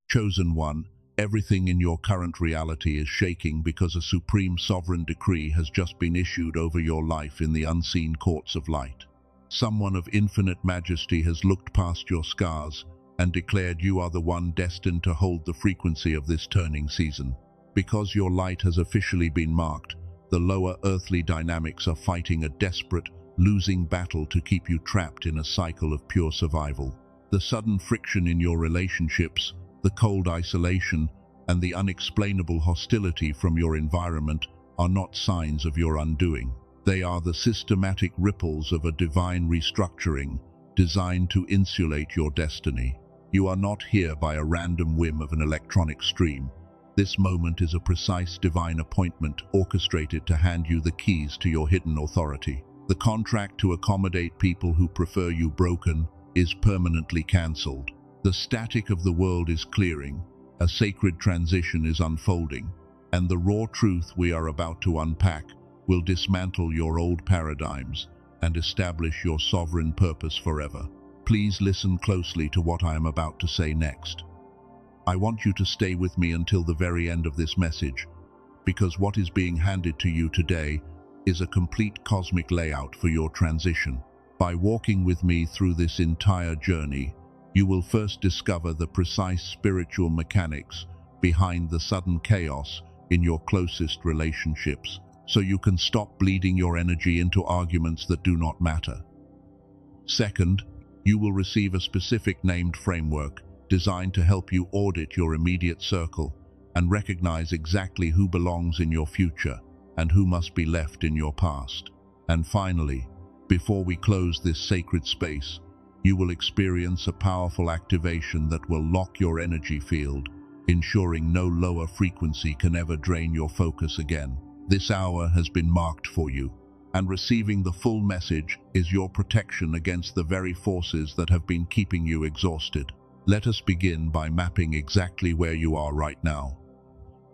Chosen one, everything in your current reality is shaking because a supreme sovereign decree has just been issued over your life in the unseen courts of light. Someone of infinite majesty has looked past your scars and declared you are the one destined to hold the frequency of this turning season. Because your light has officially been marked, the lower earthly dynamics are fighting a desperate, losing battle to keep you trapped in a cycle of pure survival. The sudden friction in your relationships, the cold isolation, and the unexplainable hostility from your environment are not signs of your undoing. They are the systematic ripples of a divine restructuring designed to insulate your destiny. You are not here by a random whim of an electronic stream. This moment is a precise divine appointment orchestrated to hand you the keys to your hidden authority. The contract to accommodate people who prefer you broken is permanently cancelled. The static of the world is clearing, a sacred transition is unfolding, and the raw truth we are about to unpack will dismantle your old paradigms and establish your sovereign purpose forever. Please listen closely to what I am about to say next. I want you to stay with me until the very end of this message, because what is being handed to you today is a complete cosmic layout for your transition. By walking with me through this entire journey, you will first discover the precise spiritual mechanics behind the sudden chaos in your closest relationships, so you can stop bleeding your energy into arguments that do not matter. Second, you will receive a specific named framework designed to help you audit your immediate circle and recognize exactly who belongs in your future and who must be left in your past. And finally, before we close this sacred space, you will experience a powerful activation that will lock your energy field, ensuring no lower frequency can ever drain your focus again. This hour has been marked for you, and receiving the full message is your protection against the very forces that have been keeping you exhausted. Let us begin by mapping exactly where you are right now.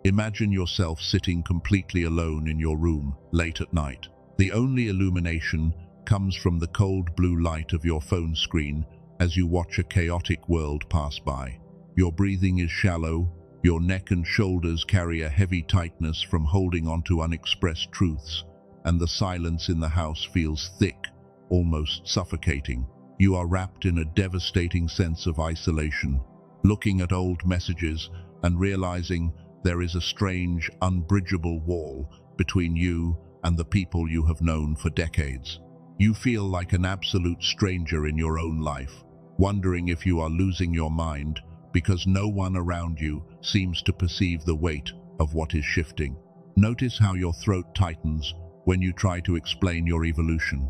Imagine yourself sitting completely alone in your room late at night. The only illumination comes from the cold blue light of your phone screen as you watch a chaotic world pass by. Your breathing is shallow, your neck and shoulders carry a heavy tightness from holding on to unexpressed truths, and the silence in the house feels thick, almost suffocating. You are wrapped in a devastating sense of isolation, looking at old messages and realizing there is a strange, unbridgeable wall between you and the people you have known for decades. You feel like an absolute stranger in your own life, wondering if you are losing your mind because no one around you seems to perceive the weight of what is shifting. Notice how your throat tightens when you try to explain your evolution.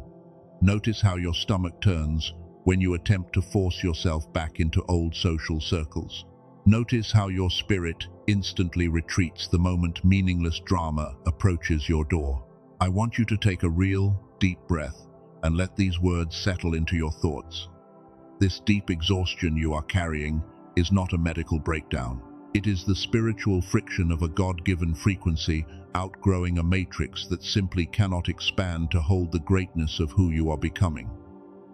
Notice how your stomach turns when you attempt to force yourself back into old social circles. Notice how your spirit instantly retreats the moment meaningless drama approaches your door. I want you to take a real, deep breath and let these words settle into your thoughts. This deep exhaustion you are carrying is not a medical breakdown. It is the spiritual friction of a God-given frequency outgrowing a matrix that simply cannot expand to hold the greatness of who you are becoming.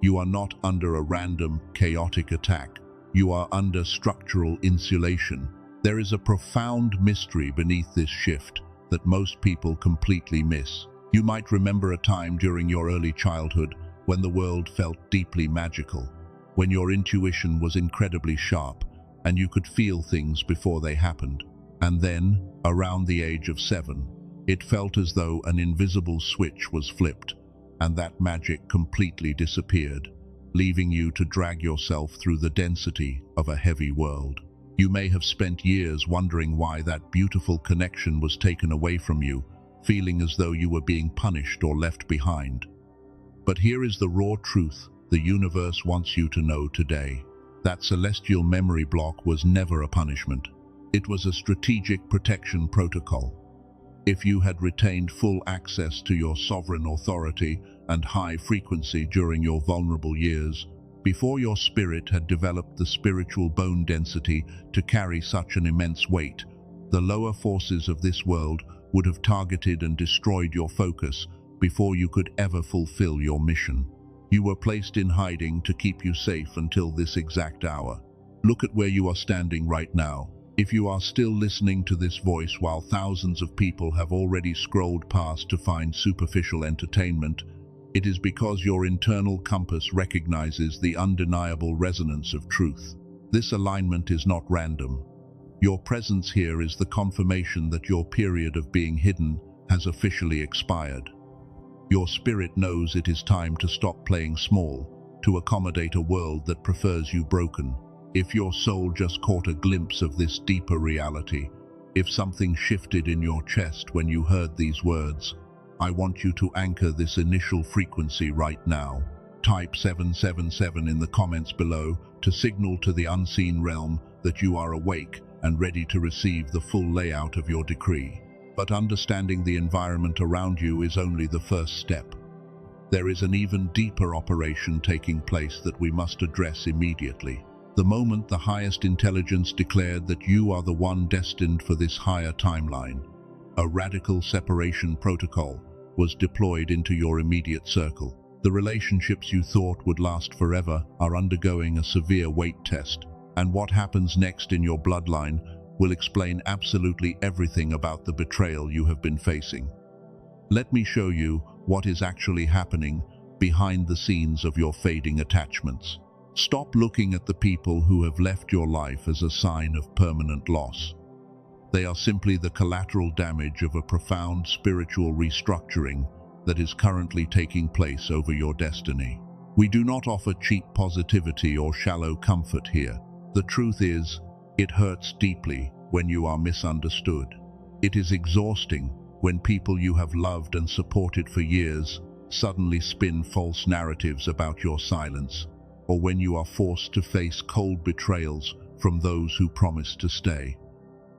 You are not under a random, chaotic attack. You are under structural insulation. There is a profound mystery beneath this shift that most people completely miss. You might remember a time during your early childhood when the world felt deeply magical, when your intuition was incredibly sharp and you could feel things before they happened. And then, around the age of 7, it felt as though an invisible switch was flipped, and that magic completely disappeared, leaving you to drag yourself through the density of a heavy world. You may have spent years wondering why that beautiful connection was taken away from you, feeling as though you were being punished or left behind. But here is the raw truth the universe wants you to know today. That celestial memory block was never a punishment. It was a strategic protection protocol. If you had retained full access to your sovereign authority and high frequency during your vulnerable years, before your spirit had developed the spiritual bone density to carry such an immense weight, the lower forces of this world would have targeted and destroyed your focus before you could ever fulfill your mission. You were placed in hiding to keep you safe until this exact hour. Look at where you are standing right now. If you are still listening to this voice while thousands of people have already scrolled past to find superficial entertainment, it is because your internal compass recognizes the undeniable resonance of truth. This alignment is not random. Your presence here is the confirmation that your period of being hidden has officially expired. Your spirit knows it is time to stop playing small, to accommodate a world that prefers you broken. If your soul just caught a glimpse of this deeper reality, if something shifted in your chest when you heard these words, I want you to anchor this initial frequency right now. Type 777 in the comments below to signal to the unseen realm that you are awake and ready to receive the full layout of your decree. But understanding the environment around you is only the first step. There is an even deeper operation taking place that we must address immediately. The moment the highest intelligence declared that you are the one destined for this higher timeline, a radical separation protocol was deployed into your immediate circle. The relationships you thought would last forever are undergoing a severe weight test, and what happens next in your bloodline will explain absolutely everything about the betrayal you have been facing. Let me show you what is actually happening behind the scenes of your fading attachments. Stop looking at the people who have left your life as a sign of permanent loss. They are simply the collateral damage of a profound spiritual restructuring that is currently taking place over your destiny. We do not offer cheap positivity or shallow comfort here. The truth is, it hurts deeply when you are misunderstood. It is exhausting when people you have loved and supported for years suddenly spin false narratives about your silence, or when you are forced to face cold betrayals from those who promised to stay.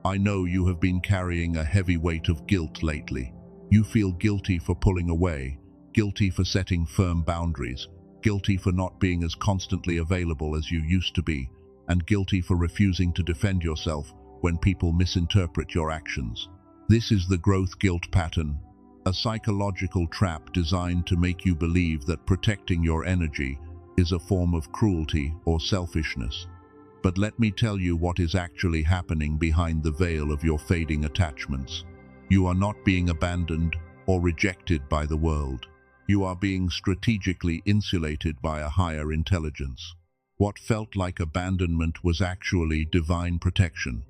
I know you have been carrying a heavy weight of guilt lately. You feel guilty for pulling away, guilty for setting firm boundaries, guilty for not being as constantly available as you used to be, and guilty for refusing to defend yourself when people misinterpret your actions. This is the growth guilt pattern, a psychological trap designed to make you believe that protecting your energy is a form of cruelty or selfishness. But let me tell you what is actually happening behind the veil of your fading attachments. You are not being abandoned or rejected by the world. You are being strategically insulated by a higher intelligence. What felt like abandonment was actually divine protection.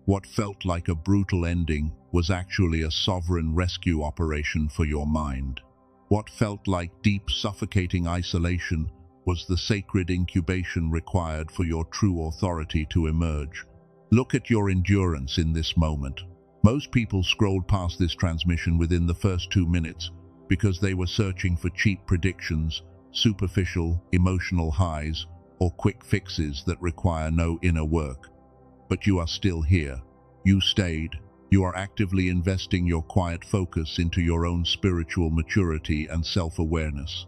What felt like a brutal ending was actually a sovereign rescue operation for your mind. What felt like deep, suffocating isolation was the sacred incubation required for your true authority to emerge. Look at your endurance in this moment. Most people scrolled past this transmission within the first 2 minutes because they were searching for cheap predictions, superficial, emotional highs, or quick fixes that require no inner work. But you are still here. You stayed. You are actively investing your quiet focus into your own spiritual maturity and self-awareness.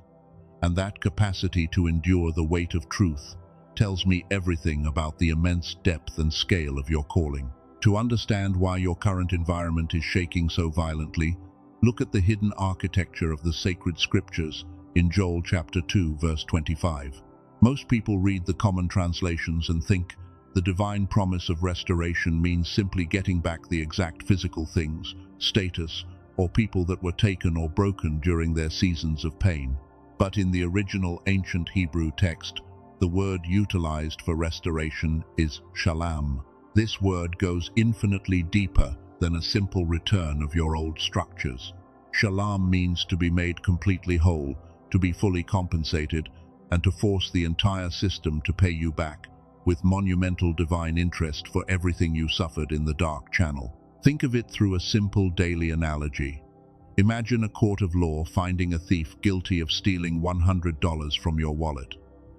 And that capacity to endure the weight of truth tells me everything about the immense depth and scale of your calling. To understand why your current environment is shaking so violently, look at the hidden architecture of the sacred scriptures in Joel chapter 2, verse 25. Most people read the common translations and think the divine promise of restoration means simply getting back the exact physical things, status, or people that were taken or broken during their seasons of pain. But in the original ancient Hebrew text, the word utilized for restoration is shalom. This word goes infinitely deeper than a simple return of your old structures. Shalom means to be made completely whole, to be fully compensated, and to force the entire system to pay you back, with monumental divine interest for everything you suffered in the dark channel. Think of it through a simple daily analogy. Imagine a court of law finding a thief guilty of stealing $100 from your wallet.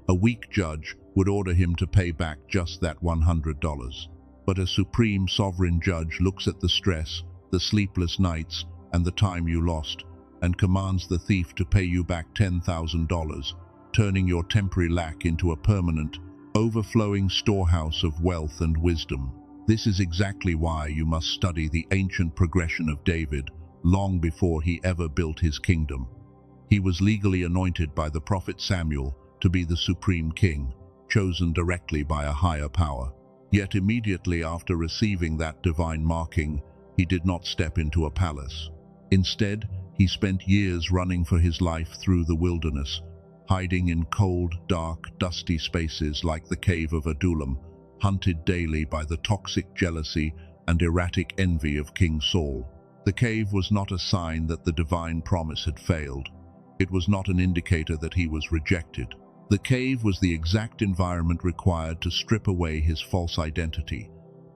A weak judge would order him to pay back just that $100. But a supreme sovereign judge looks at the stress, the sleepless nights, and the time you lost, and commands the thief to pay you back $10,000, turning your temporary lack into a permanent, overflowing storehouse of wealth and wisdom. This is exactly why you must study the ancient progression of David long before he ever built his kingdom. He was legally anointed by the prophet Samuel to be the supreme king, chosen directly by a higher power. Yet immediately after receiving that divine marking, he did not step into a palace. Instead, he spent years running for his life through the wilderness, hiding in cold, dark, dusty spaces like the cave of Adullam, hunted daily by the toxic jealousy and erratic envy of King Saul. The cave was not a sign that the divine promise had failed. It was not an indicator that he was rejected. The cave was the exact environment required to strip away his false identity,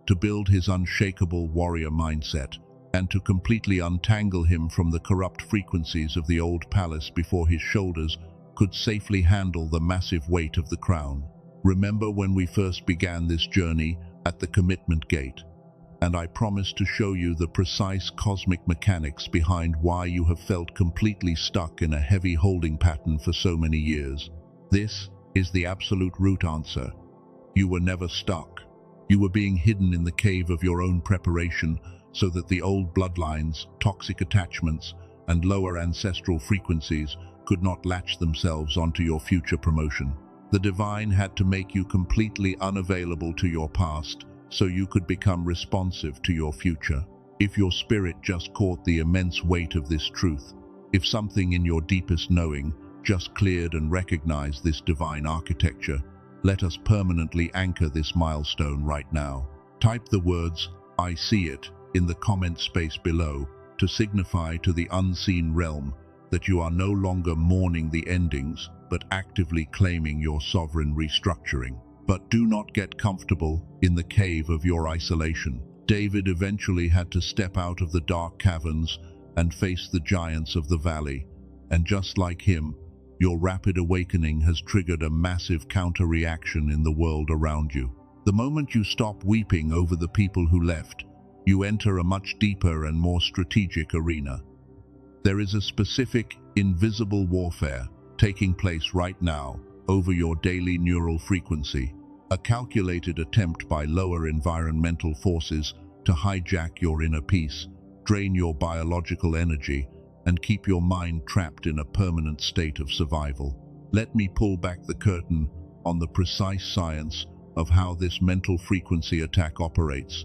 to build his unshakable warrior mindset, and to completely untangle him from the corrupt frequencies of the old palace before his shoulders could safely handle the massive weight of the crown. Remember when we first began this journey at the commitment gate, and I promised to show you the precise cosmic mechanics behind why you have felt completely stuck in a heavy holding pattern for so many years. This is the absolute root answer. You were never stuck. You were being hidden in the cave of your own preparation so that the old bloodlines, toxic attachments, and lower ancestral frequencies could not latch themselves onto your future promotion. The divine had to make you completely unavailable to your past so you could become responsive to your future. If your spirit just caught the immense weight of this truth, if something in your deepest knowing just cleared and recognized this divine architecture, let us permanently anchor this milestone right now. Type the words, "I see it," in the comment space below to signify to the unseen realm that you are no longer mourning the endings, but actively claiming your sovereign restructuring. But do not get comfortable in the cave of your isolation. David eventually had to step out of the dark caverns and face the giants of the valley. And just like him, your rapid awakening has triggered a massive counter-reaction in the world around you. The moment you stop weeping over the people who left, you enter a much deeper and more strategic arena. There is a specific, invisible warfare taking place right now over your daily neural frequency, a calculated attempt by lower environmental forces to hijack your inner peace, drain your biological energy, and keep your mind trapped in a permanent state of survival. Let me pull back the curtain on the precise science of how this mental frequency attack operates,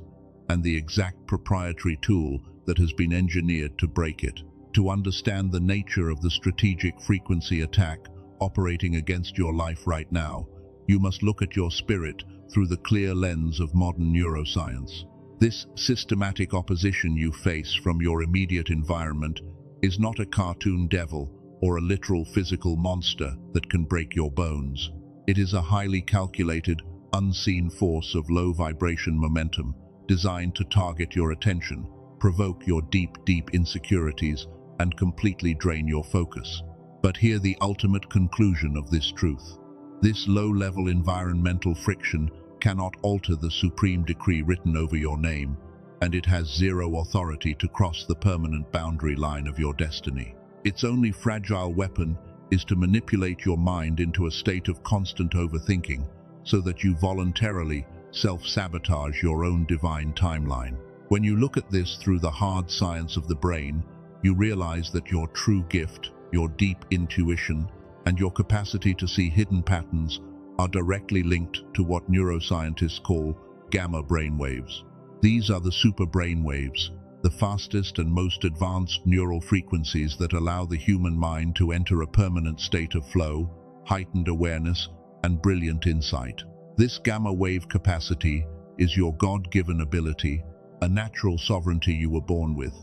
and the exact proprietary tool that has been engineered to break it. To understand the nature of the strategic frequency attack operating against your life right now, you must look at your spirit through the clear lens of modern neuroscience. This systematic opposition you face from your immediate environment is not a cartoon devil or a literal physical monster that can break your bones. It is a highly calculated, unseen force of low vibration momentum designed to target your attention, provoke your deep insecurities, and completely drain your focus. But hear the ultimate conclusion of this truth. This low-level environmental friction cannot alter the supreme decree written over your name, and it has zero authority to cross the permanent boundary line of your destiny. Its only fragile weapon is to manipulate your mind into a state of constant overthinking so that you voluntarily self-sabotage your own divine timeline. When you look at this through the hard science of the brain, you realize that your true gift, your deep intuition, and your capacity to see hidden patterns are directly linked to what neuroscientists call gamma brainwaves. These are the super brainwaves, the fastest and most advanced neural frequencies that allow the human mind to enter a permanent state of flow, heightened awareness, and brilliant insight. This gamma wave capacity is your God-given ability, a natural sovereignty you were born with.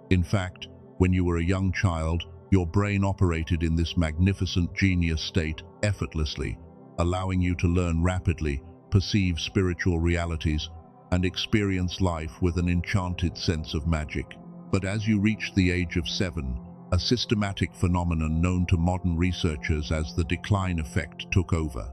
In fact, when you were a young child, your brain operated in this magnificent genius state effortlessly, allowing you to learn rapidly, perceive spiritual realities, and experience life with an enchanted sense of magic. But as you reached the age of 7, a systematic phenomenon known to modern researchers as the decline effect took over.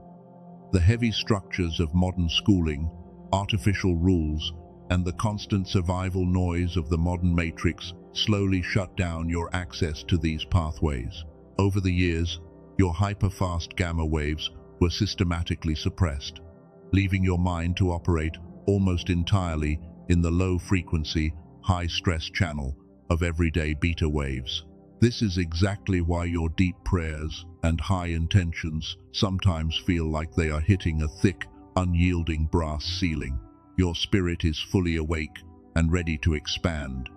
The heavy structures of modern schooling, artificial rules, and the constant survival noise of the modern matrix slowly shut down your access to these pathways. Over the years, your hyper-fast gamma waves were systematically suppressed, leaving your mind to operate almost entirely in the low-frequency, high-stress channel of everyday beta waves. This is exactly why your deep prayers and high intentions sometimes feel like they are hitting a thick, unyielding brass ceiling. Your spirit is fully awake and ready to expand,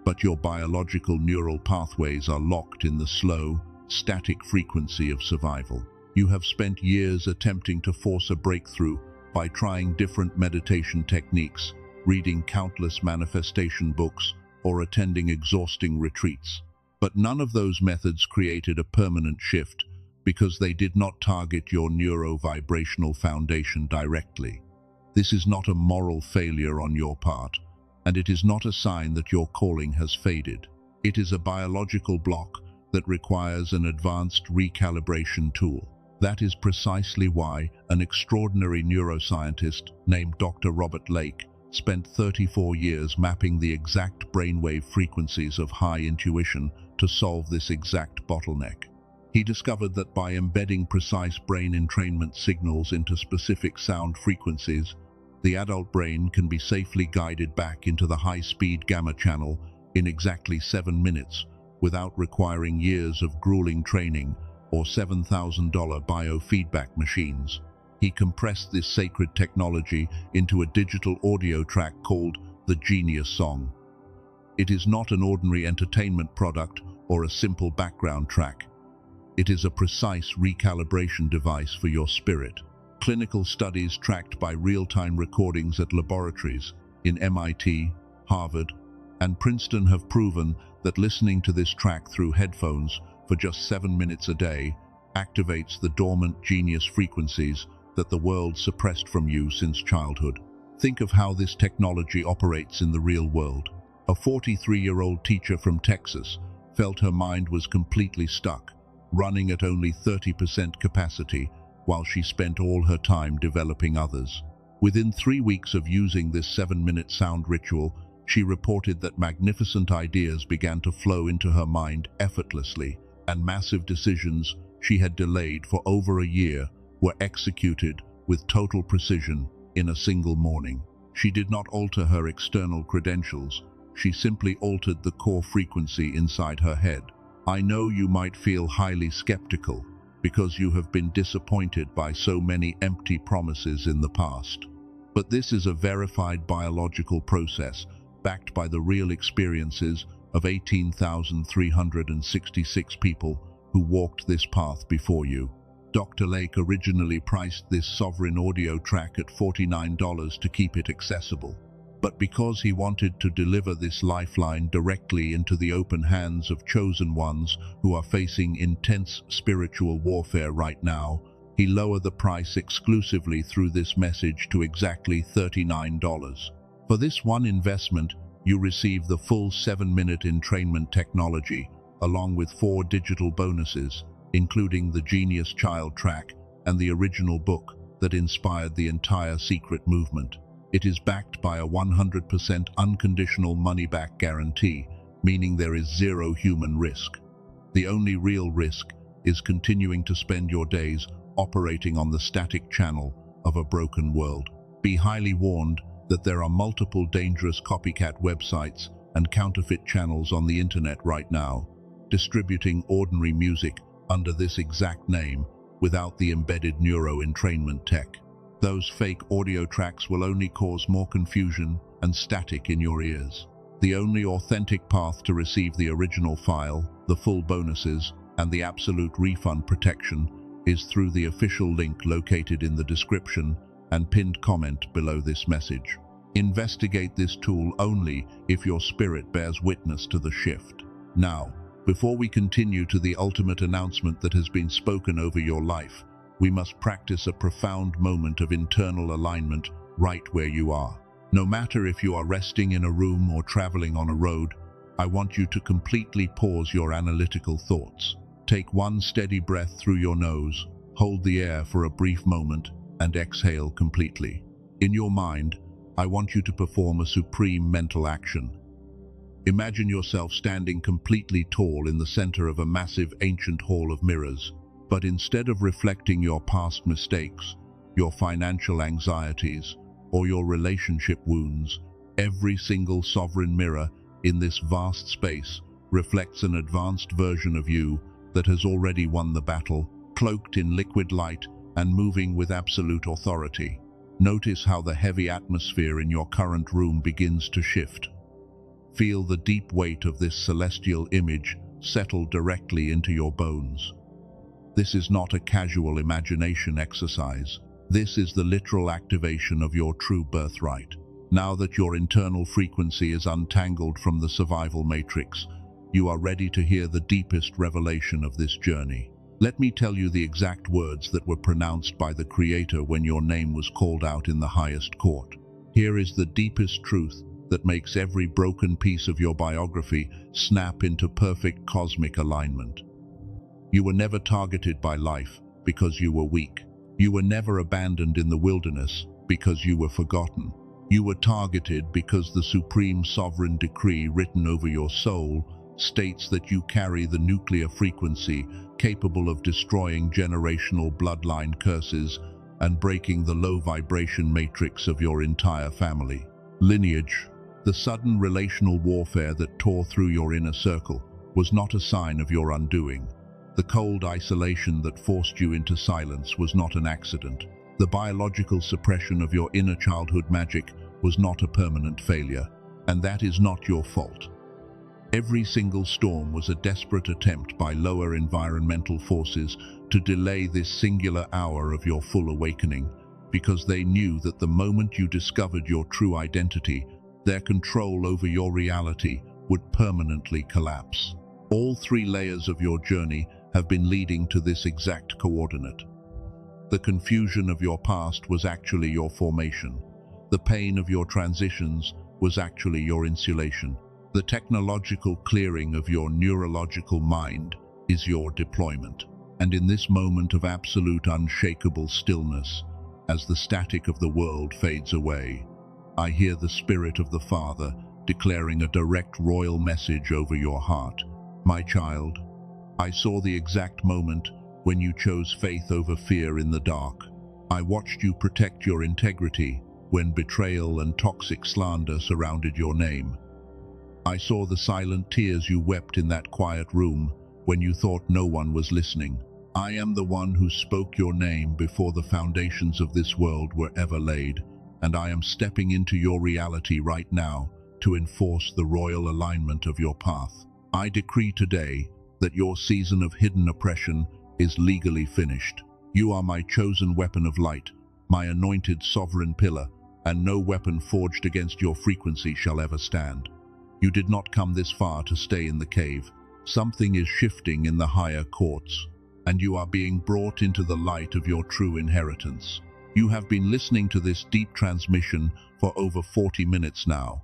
but your biological neural pathways are locked in the slow, static frequency of survival. You have spent years attempting to force a breakthrough by trying different meditation techniques, reading countless manifestation books, or attending exhausting retreats. But none of those methods created a permanent shift because they did not target your neurovibrational foundation directly. This is not a moral failure on your part, and it is not a sign that your calling has faded. It is a biological block that requires an advanced recalibration tool. That is precisely why an extraordinary neuroscientist named Dr. Robert Lake spent 34 years mapping the exact brainwave frequencies of high intuition to solve this exact bottleneck. He discovered that by embedding precise brain entrainment signals into specific sound frequencies, the adult brain can be safely guided back into the high-speed gamma channel in exactly 7 minutes without requiring years of grueling training or $7,000 biofeedback machines. He compressed this sacred technology into a digital audio track called the Genius Song. It is not an ordinary entertainment product or a simple background track. It is a precise recalibration device for your spirit. Clinical studies tracked by real-time recordings at laboratories in MIT, Harvard, and Princeton have proven that listening to this track through headphones for just 7 minutes a day activates the dormant genius frequencies that the world suppressed from you since childhood. Think of how this technology operates in the real world. A 43-year-old teacher from Texas felt her mind was completely stuck, running at only 30% capacity while she spent all her time developing others. Within 3 weeks of using this 7-minute sound ritual, she reported that magnificent ideas began to flow into her mind effortlessly, and massive decisions she had delayed for over a year were executed with total precision in a single morning. She did not alter her external credentials, she simply altered the core frequency inside her head. I know you might feel highly skeptical because you have been disappointed by so many empty promises in the past. But this is a verified biological process backed by the real experiences of 18,366 people who walked this path before you. Dr. Lake originally priced this sovereign audio track at $49 to keep it accessible. But because he wanted to deliver this lifeline directly into the open hands of chosen ones who are facing intense spiritual warfare right now, he lowered the price exclusively through this message to exactly $39. For this one investment, you receive the full 7-minute entrainment technology, along with 4 digital bonuses, including the Genius Child track and the original book that inspired the entire secret movement. It is backed by a 100% unconditional money-back guarantee, meaning there is zero human risk. The only real risk is continuing to spend your days operating on the static channel of a broken world. Be highly warned that there are multiple dangerous copycat websites and counterfeit channels on the internet right now, distributing ordinary music under this exact name without the embedded neuro-entrainment tech. Those fake audio tracks will only cause more confusion and static in your ears. The only authentic path to receive the original file, the full bonuses, and the absolute refund protection is through the official link located in the description and pinned comment below this message. Investigate this tool only if your spirit bears witness to the shift. Now, before we continue to the ultimate announcement that has been spoken over your life, we must practice a profound moment of internal alignment right where you are. No matter if you are resting in a room or traveling on a road, I want you to completely pause your analytical thoughts. Take one steady breath through your nose, hold the air for a brief moment, and exhale completely. In your mind, I want you to perform a supreme mental action. Imagine yourself standing completely tall in the center of a massive ancient hall of mirrors, but instead of reflecting your past mistakes, your financial anxieties, or your relationship wounds, every single sovereign mirror in this vast space reflects an advanced version of you that has already won the battle, cloaked in liquid light and moving with absolute authority. Notice how the heavy atmosphere in your current room begins to shift. Feel the deep weight of this celestial image settle directly into your bones. This is not a casual imagination exercise. This is the literal activation of your true birthright. Now that your internal frequency is untangled from the survival matrix, you are ready to hear the deepest revelation of this journey. Let me tell you the exact words that were pronounced by the Creator when your name was called out in the highest court. Here is the deepest truth that makes every broken piece of your biography snap into perfect cosmic alignment. You were never targeted by life because you were weak. You were never abandoned in the wilderness because you were forgotten. You were targeted because the supreme sovereign decree written over your soul states that you carry the nuclear frequency capable of destroying generational bloodline curses and breaking the low vibration matrix of your entire family lineage. The sudden relational warfare that tore through your inner circle was not a sign of your undoing. The cold isolation that forced you into silence was not an accident. The biological suppression of your inner childhood magic was not a permanent failure, and that is not your fault. Every single storm was a desperate attempt by lower environmental forces to delay this singular hour of your full awakening, because they knew that the moment you discovered your true identity, their control over your reality would permanently collapse. All three layers of your journey have been leading to this exact coordinate. The confusion of your past was actually your formation. The pain of your transitions was actually your insulation. The technological clearing of your neurological mind is your deployment. And in this moment of absolute unshakable stillness, as the static of the world fades away, I hear the Spirit of the Father declaring a direct royal message over your heart. My child, I saw the exact moment when you chose faith over fear in the dark. I watched you protect your integrity when betrayal and toxic slander surrounded your name. I saw the silent tears you wept in that quiet room when you thought no one was listening. I am the one who spoke your name before the foundations of this world were ever laid, and I am stepping into your reality right now to enforce the royal alignment of your path. I decree today that your season of hidden oppression is legally finished. You are my chosen weapon of light, my anointed sovereign pillar, and no weapon forged against your frequency shall ever stand. You did not come this far to stay in the cave. Something is shifting in the higher courts, and you are being brought into the light of your true inheritance. You have been listening to this deep transmission for over 40 minutes now.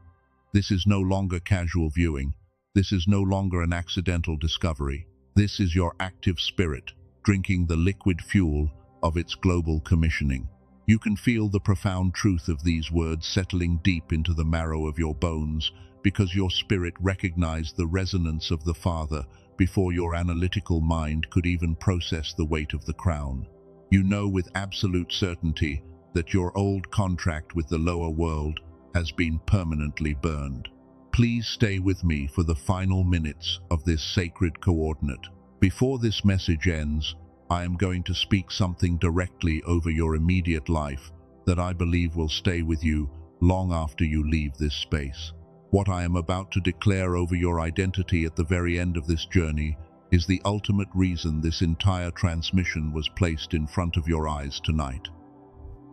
This is no longer casual viewing. This is no longer an accidental discovery. This is your active spirit, drinking the liquid fuel of its global commissioning. You can feel the profound truth of these words settling deep into the marrow of your bones, because your spirit recognized the resonance of the Father before your analytical mind could even process the weight of the crown. You know with absolute certainty that your old contract with the lower world has been permanently burned. Please stay with me for the final minutes of this sacred coordinate. Before this message ends, I am going to speak something directly over your immediate life that I believe will stay with you long after you leave this space. What I am about to declare over your identity at the very end of this journey is the ultimate reason this entire transmission was placed in front of your eyes tonight.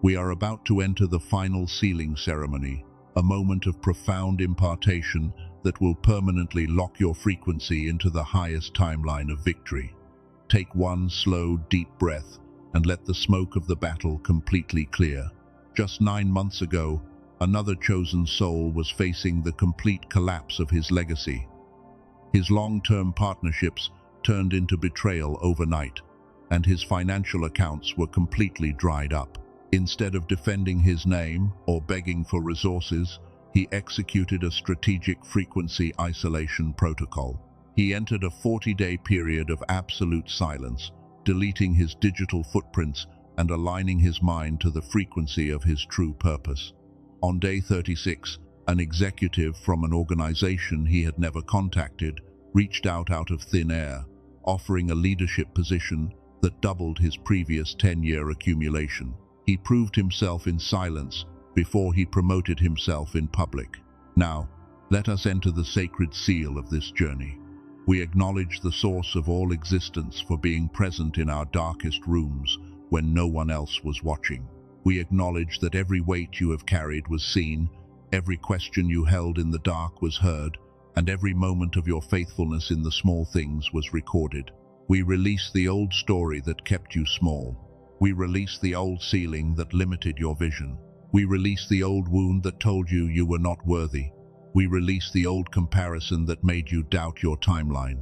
We are about to enter the final sealing ceremony, a moment of profound impartation that will permanently lock your frequency into the highest timeline of victory. Take one slow, deep breath and let the smoke of the battle completely clear. Just 9 months ago, another chosen soul was facing the complete collapse of his legacy. His long-term partnerships turned into betrayal overnight, and his financial accounts were completely dried up. Instead of defending his name or begging for resources, he executed a strategic frequency isolation protocol. He entered a 40-day period of absolute silence, deleting his digital footprints and aligning his mind to the frequency of his true purpose. On day 36, an executive from an organization he had never contacted reached out of thin air, offering a leadership position that doubled his previous 10-year accumulation. He proved himself in silence before he promoted himself in public. Now, let us enter the sacred seal of this journey. We acknowledge the source of all existence for being present in our darkest rooms when no one else was watching. We acknowledge that every weight you have carried was seen, every question you held in the dark was heard, and every moment of your faithfulness in the small things was recorded. We release the old story that kept you small. We release the old ceiling that limited your vision. We release the old wound that told you you were not worthy. We release the old comparison that made you doubt your timeline.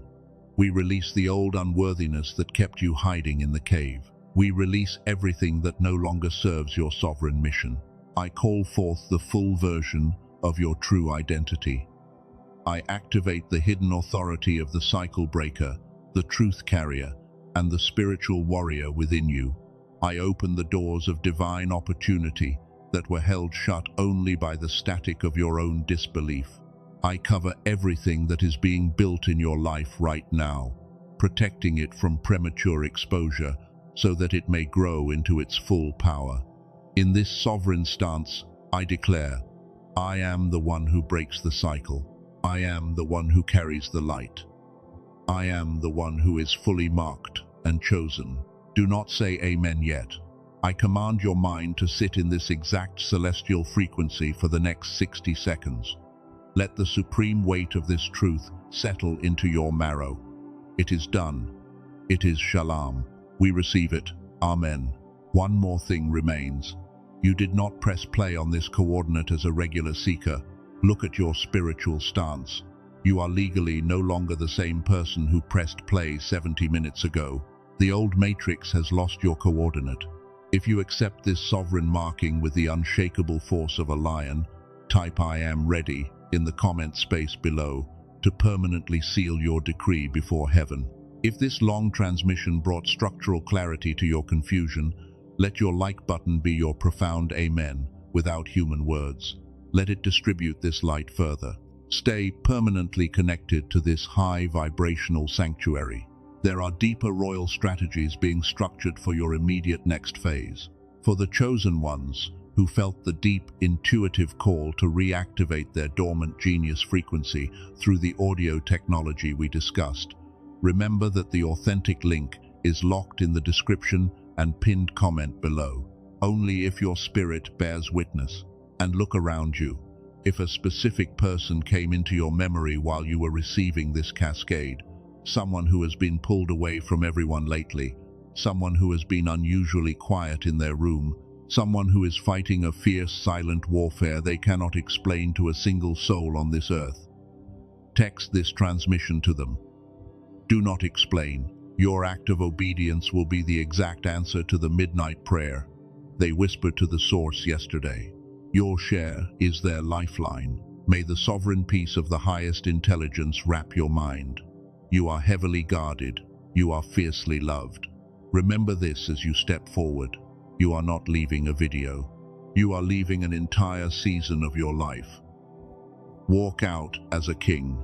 We release the old unworthiness that kept you hiding in the cave. We release everything that no longer serves your sovereign mission. I call forth the full version of your true identity. I activate the hidden authority of the cycle breaker, the truth carrier, and the spiritual warrior within you. I open the doors of divine opportunity that were held shut only by the static of your own disbelief. I cover everything that is being built in your life right now, protecting it from premature exposure so that it may grow into its full power. In this sovereign stance, I declare, I am the one who breaks the cycle. I am the one who carries the light. I am the one who is fully marked and chosen. Do not say amen yet. I command your mind to sit in this exact celestial frequency for the next 60 seconds. Let the supreme weight of this truth settle into your marrow. It is done. It is shalom. We receive it. Amen. One more thing remains. You did not press play on this coordinate as a regular seeker. Look at your spiritual stance. You are legally no longer the same person who pressed play 70 minutes ago. The old matrix has lost your coordinate. If you accept this sovereign marking with the unshakable force of a lion, type I am ready in the comment space below to permanently seal your decree before heaven. If this long transmission brought structural clarity to your confusion, let your like button be your profound amen without human words. Let it distribute this light further. Stay permanently connected to this high vibrational sanctuary. There are deeper royal strategies being structured for your immediate next phase. For the chosen ones who felt the deep, intuitive call to reactivate their dormant genius frequency through the audio technology we discussed, remember that the authentic link is locked in the description and pinned comment below. Only if your spirit bears witness. And look around you. If a specific person came into your memory while you were receiving this cascade, someone who has been pulled away from everyone lately, someone who has been unusually quiet in their room, someone who is fighting a fierce, silent warfare they cannot explain to a single soul on this earth. Text this transmission to them. Do not explain. Your act of obedience will be the exact answer to the midnight prayer they whispered to the source yesterday. Your share is their lifeline. May the sovereign peace of the highest intelligence wrap your mind. You are heavily guarded. You are fiercely loved. Remember this as you step forward. You are not leaving a video. You are leaving an entire season of your life. Walk out as a king.